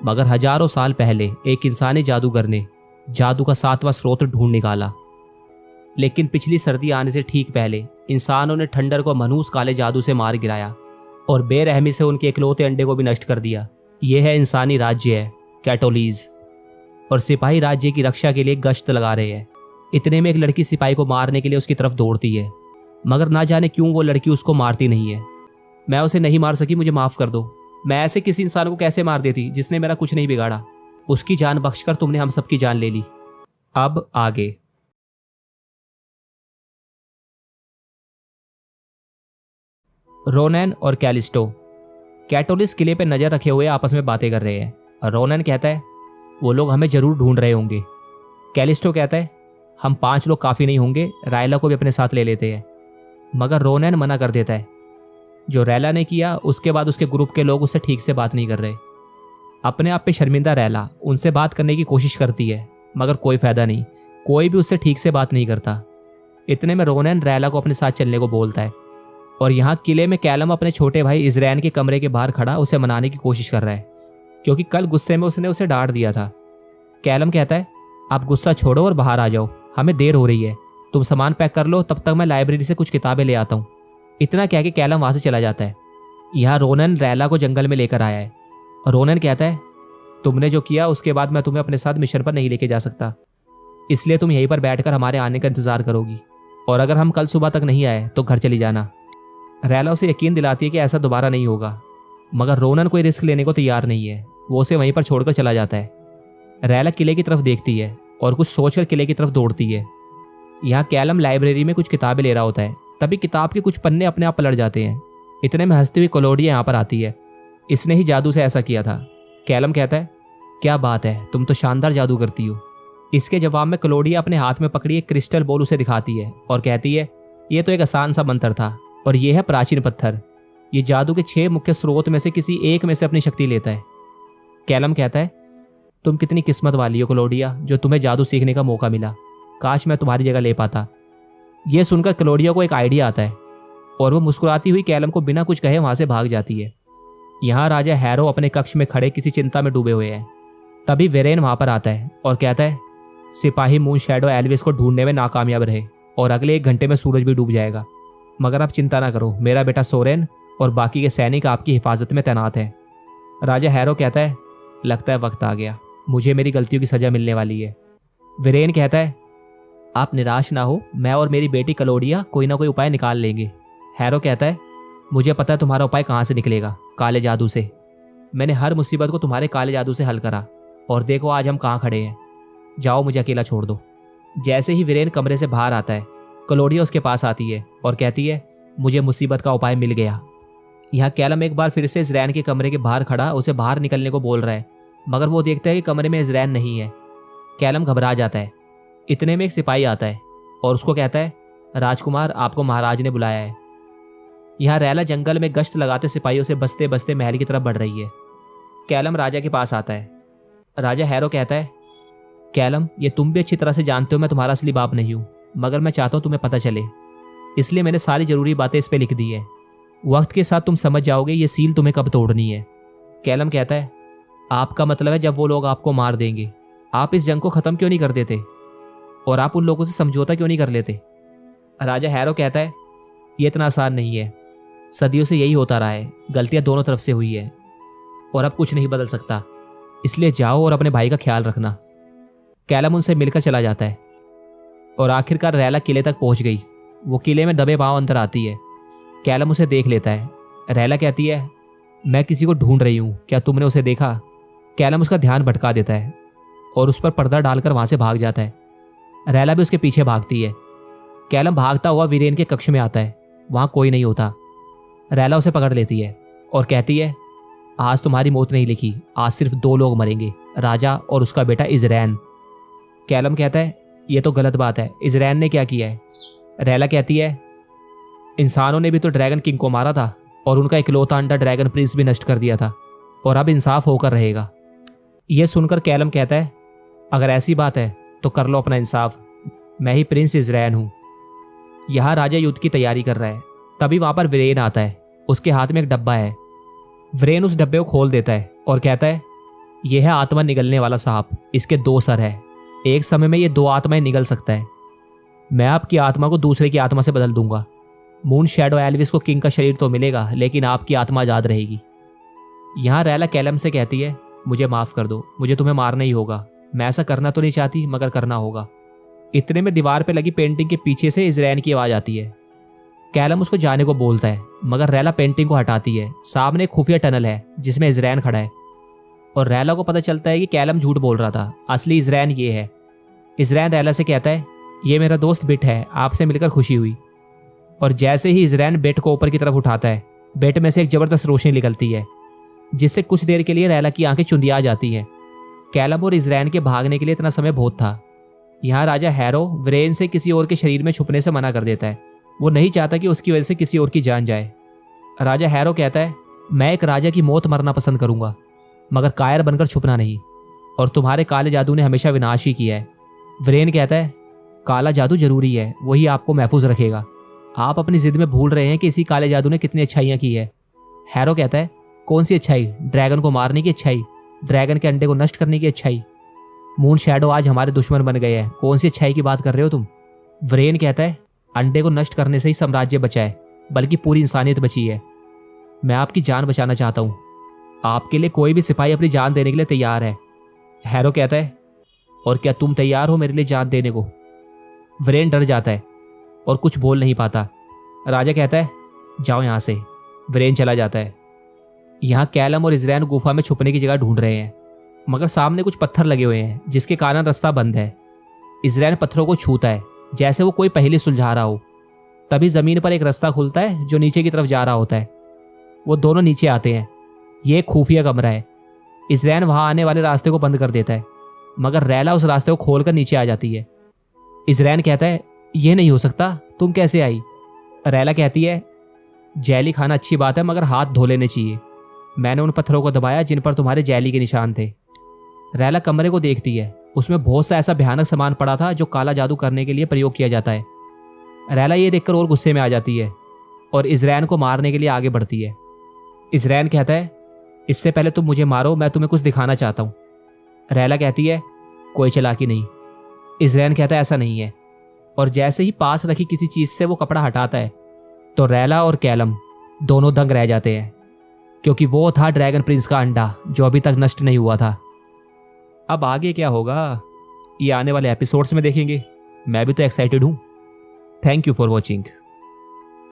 मगर हजारों साल पहले एक इंसानी जादूगर ने जादू का 7वां स्रोत ढूंढ निकाला। लेकिन पिछली सर्दी आने से ठीक पहले इंसानों ने ठंडर को मनहूस काले जादू से मार गिराया और बेरहमी से उनके इकलौते अंडे को भी नष्ट कर दिया। यह है इंसानी राज्य है कैटोलीज, और सिपाही राज्य की रक्षा के लिए गश्त लगा रहे हैं। इतने में एक लड़की सिपाही को मारने के लिए उसकी तरफ दौड़ती है, मगर ना जाने क्यों वो लड़की उसको मारती नहीं है। मैं उसे नहीं मार सकी, मुझे माफ कर दो। मैं ऐसे किसी इंसान को कैसे मार देती जिसने मेरा कुछ नहीं बिगाड़ा। उसकी जान बख्शकर तुमने हम सबकी जान ले ली। अब आगे। रोनैन और कैलिस्टो कैटोलिस किले पे नजर रखे हुए आपस में बातें कर रहे हैं। और रोनैन कहता है वो लोग हमें जरूर ढूंढ रहे होंगे। कैलिस्टो कहता है हम 5 लोग काफ़ी नहीं होंगे, रायला को भी अपने साथ ले लेते हैं। मगर रोनैन मना कर देता है। जो रैला ने किया उसके बाद उसके ग्रुप के लोग उससे ठीक से बात नहीं कर रहे। अपने आप पे शर्मिंदा रैला उनसे बात करने की कोशिश करती है, मगर कोई फ़ायदा नहीं, कोई भी उससे ठीक से बात नहीं करता। इतने में रोनैन रैला को अपने साथ चलने को बोलता है। और यहाँ किले में कैलम अपने छोटे भाई इज़रैन के कमरे के बाहर खड़ा उसे मनाने की कोशिश कर रहा है, क्योंकि कल गुस्से में उसने उसे डांट दिया था। कैलम कहता है आप गुस्सा छोड़ो और बाहर आ जाओ, हमें देर हो रही है, तुम सामान पैक कर लो, तब तक मैं लाइब्रेरी से कुछ किताबें ले आता हूँ। इतना कह के कैलम वहाँ से चला जाता है। यहाँ रोनन रैला को जंगल में लेकर आया है। रोनन कहता है तुमने जो किया उसके बाद मैं तुम्हें अपने साथ मिशन पर नहीं लेके जा सकता, इसलिए तुम यहीं पर बैठकर हमारे आने का इंतजार करोगी, और अगर हम कल सुबह तक नहीं आए तो घर चली जाना। रैला उसे यकीन दिलाती है कि ऐसा दोबारा नहीं होगा, मगर रोनन कोई रिस्क लेने को तैयार नहीं है। वो उसे वहीं पर छोड़कर चला जाता है। रैला किले की तरफ देखती है और कुछ सोचकर किले की तरफ दौड़ती है। यहाँ कैलम लाइब्रेरी में कुछ किताबें ले रहा होता है, तभी किताब के कुछ पन्ने अपने आप पलट जाते हैं। इतने में हंसती हुई क्लोडिया यहाँ पर आती है। इसने ही जादू से ऐसा किया था। कैलम कहता है क्या बात है, तुम तो शानदार जादू करती हो। इसके जवाब में क्लोडिया अपने हाथ में पकड़ी एक क्रिस्टल बॉल उसे दिखाती है और कहती है ये तो एक आसान सा मंत्र था, और ये है प्राचीन पत्थर। ये जादू के 6 मुख्य स्रोत में से किसी एक में से अपनी शक्ति लेता है। कैलम कहता है तुम कितनी किस्मत वाली हो क्लोडिया, जो तुम्हें जादू सीखने का मौका मिला। काश मैं तुम्हारी जगह ले पाता। यह सुनकर क्लोडिया को एक आइडिया आता है और वो मुस्कुराती हुई कैलम को बिना कुछ कहे वहां से भाग जाती है। यहाँ राजा हैरो अपने कक्ष में खड़े किसी चिंता में डूबे हुए हैं। तभी वेरेन वहां पर आता है और कहता है सिपाही मून शैडो एल्विस को ढूंढने में नाकामयाब रहे और अगले 1 घंटे में सूरज भी डूब जाएगा, मगर आप चिंता ना करो, मेरा बेटा सोरेन और बाकी के सैनिक आपकी हिफाजत में तैनात हैं। राजा हैरो कहता है लगता है वक्त आ गया, मुझे मेरी गलतियों की सजा मिलने वाली है। वीरेन कहता है आप निराश ना हो, मैं और मेरी बेटी क्लोडिया कोई ना कोई उपाय निकाल लेंगे। हैरो कहता है मुझे पता है तुम्हारा उपाय कहाँ से निकलेगा, काले जादू से। मैंने हर मुसीबत को तुम्हारे काले जादू से हल करा, और देखो आज हम कहाँ खड़े हैं। जाओ मुझे अकेला छोड़ दो। जैसे ही वीरेन कमरे से बाहर आता है, क्लोडिया उसके पास आती है और कहती है मुझे मुसीबत का उपाय मिल गया। यहाँ कैलम एक बार फिर से इज़रैन के कमरे के बाहर खड़ा उसे बाहर निकलने को बोल रहा है, मगर वो देखता है कि कमरे में इज़रैन नहीं है। कैलम घबरा जाता है। इतने में एक सिपाही आता है और उसको कहता है राजकुमार आपको महाराज ने बुलाया है। यहाँ रैला जंगल में गश्त लगाते सिपाहियों से बसते बसते महल की तरफ बढ़ रही है। कैलम राजा के पास आता है। राजा हैरो कहता है कैलम ये तुम भी अच्छी तरह से जानते हो मैं तुम्हारा असली बाप नहीं हूँ, मगर मैं चाहता हूँ तुम्हें पता चले, इसलिए मैंने सारी जरूरी बातें इस पे लिख दी है। वक्त के साथ तुम समझ जाओगे ये सील तुम्हें कब तोड़नी है। कैलम कहता है आपका मतलब है जब वो लोग आपको मार देंगे, आप इस जंग को ख़त्म क्यों नहीं कर देते, और आप उन लोगों से समझौता क्यों नहीं कर लेते। राजा हैरो कहता है ये इतना आसान नहीं है, सदियों से यही होता रहा है, गलतियां दोनों तरफ से हुई है और अब कुछ नहीं बदल सकता, इसलिए जाओ और अपने भाई का ख्याल रखना। कैलम उनसे मिलकर चला जाता है और आखिरकार रैला किले तक पहुंच गई। वो किले में दबे पांव अंदर आती है। कैलम उसे देख लेता है। रैला कहती है मैं किसी को ढूंढ रही हूँ, क्या तुमने उसे देखा। कैलम उसका ध्यान भटका देता है और उस पर पर्दा डालकर वहां से भाग जाता है। रैला भी उसके पीछे भागती है। कैलम भागता हुआ वीरेन के कक्ष में आता है। वहां कोई नहीं होता। रैला उसे पकड़ लेती है और कहती है आज तुम्हारी मौत नहीं लिखी, आज सिर्फ 2 लोग मरेंगे, राजा और उसका बेटा इज़रैन। कैलम कहता है यह तो गलत बात है, इज़रैन ने क्या किया है। रैला कहती है इंसानों ने भी तो ड्रैगन किंग को मारा था और उनका इकलौता अंडा ड्रैगन प्रिंस भी नष्ट कर दिया था, और अब इंसाफ होकर रहेगा। यह सुनकर कैलम कहता है अगर ऐसी बात है तो कर लो अपना इंसाफ, मैं ही प्रिंस इज़रैन हूँ। यहाँ राजा युद्ध की तैयारी कर रहा है। तभी वहां पर वीरेन आता है। उसके हाथ में एक डब्बा है। वीरेन उस डब्बे को खोल देता है और कहता है यह है आत्मा निगलने वाला सांप। इसके 2 सर है। एक समय में ये 2 आत्माएं निगल सकता है। मैं आपकी आत्मा को दूसरे की आत्मा से बदल दूंगा। मून शैडो एल्विस को किंग का शरीर तो मिलेगा, लेकिन आपकी आत्मा आजाद रहेगी। यहाँ रैला कैलम से कहती है, मुझे माफ कर दो, मुझे तुम्हें मारना ही होगा। मैं ऐसा करना तो नहीं चाहती, मगर करना होगा। इतने में दीवार पे लगी पेंटिंग के पीछे से इजरैन की आवाज आती है। कैलम उसको जाने को बोलता है, मगर रैला पेंटिंग को हटाती है। सामने एक खुफिया टनल है जिसमें इजरैन खड़ा है, और रैला को पता चलता है कि कैलम झूठ बोल रहा था, असली इजरैन ये है। इजरैन रैला से कहता है, ये मेरा दोस्त बिट है, आपसे मिलकर खुशी हुई। और जैसे ही इजरैन बेट को ऊपर की तरफ उठाता है, बेट में से एक जबरदस्त रोशनी निकलती है, जिससे कुछ देर के लिए रैला की आंखें चुंधिया जाती हैं। कैलम और इजरैन के भागने के लिए इतना समय बहुत था। यहाँ राजा हैरो व्रेन से किसी और के शरीर में छुपने से मना कर देता है। वो नहीं चाहता कि उसकी वजह से किसी और की जान जाए। राजा हैरो कहता है, मैं एक राजा की मौत मरना पसंद करूंगा, मगर कायर बनकर छुपना नहीं। और तुम्हारे काले जादू ने हमेशा विनाश ही किया है। व्रेन कहता है, काला जादू जरूरी है, वही आपको महफूज रखेगा। आप अपनी जिद में भूल रहे हैं कि इसी काले जादू ने कितनी अच्छाइयाँ की है। हैरो कहता है, कौन सी अच्छाई? ड्रैगन को मारने की अच्छाई? ड्रैगन के अंडे को नष्ट करने की अच्छाई? मून शैडो आज हमारे दुश्मन बन गए हैं, कौन सी अच्छाई की बात कर रहे हो तुम? व्रेन कहता है, अंडे को नष्ट करने से ही साम्राज्य बचा है, बल्कि पूरी इंसानियत बची है। मैं आपकी जान बचाना चाहता हूँ। आपके लिए कोई भी सिपाही अपनी जान देने के लिए तैयार है। हैरो कहता है, और क्या तुम तैयार हो मेरे लिए जान देने को? व्रेन डर जाता है और कुछ बोल नहीं पाता। राजा कहता है, जाओ यहाँ से। व्रेन चला जाता है। यहाँ कैलम और इजरैन गुफा में छुपने की जगह ढूंढ रहे हैं, मगर सामने कुछ पत्थर लगे हुए हैं जिसके कारण रास्ता बंद है। इजरैन पत्थरों को छूता है जैसे वो कोई पहेली सुलझा रहा हो। तभी जमीन पर एक रास्ता खुलता है जो नीचे की तरफ जा रहा होता है। वो दोनों नीचे आते हैं। ये एक खुफिया कमरा है। इजरैन वहां आने वाले रास्ते को बंद कर देता है, मगर रैला उस रास्ते को खोलकर नीचे आ जाती है। इजरैन कहता है, यह नहीं हो सकता, तुम कैसे आई? रैला कहती है, जैली खाना अच्छी बात है, मगर हाथ धो लेने चाहिए। मैंने उन पत्थरों को दबाया जिन पर तुम्हारे जैली के निशान थे। रैला कमरे को देखती है। उसमें बहुत सा ऐसा भयानक सामान पड़ा था जो काला जादू करने के लिए प्रयोग किया जाता है। रैला ये देखकर और गुस्से में आ जाती है और इजरैन को मारने के लिए आगे बढ़ती है। इजरैन कहता है, इससे पहले तुम मुझे मारो, मैं तुम्हें कुछ दिखाना चाहता हूँ। रैला कहती है, कोई चालाकी नहीं। इजरैन कहता है, ऐसा नहीं है। और जैसे ही पास रखी किसी चीज से वो कपड़ा हटाता है, तो रैला और कैलम दोनों दंग रह जाते हैं, क्योंकि वो था ड्रैगन प्रिंस का अंडा जो अभी तक नष्ट नहीं हुआ था। अब आगे क्या होगा ये आने वाले एपिसोड्स में देखेंगे। मैं भी तो एक्साइटेड हूँ। Thank you for watching.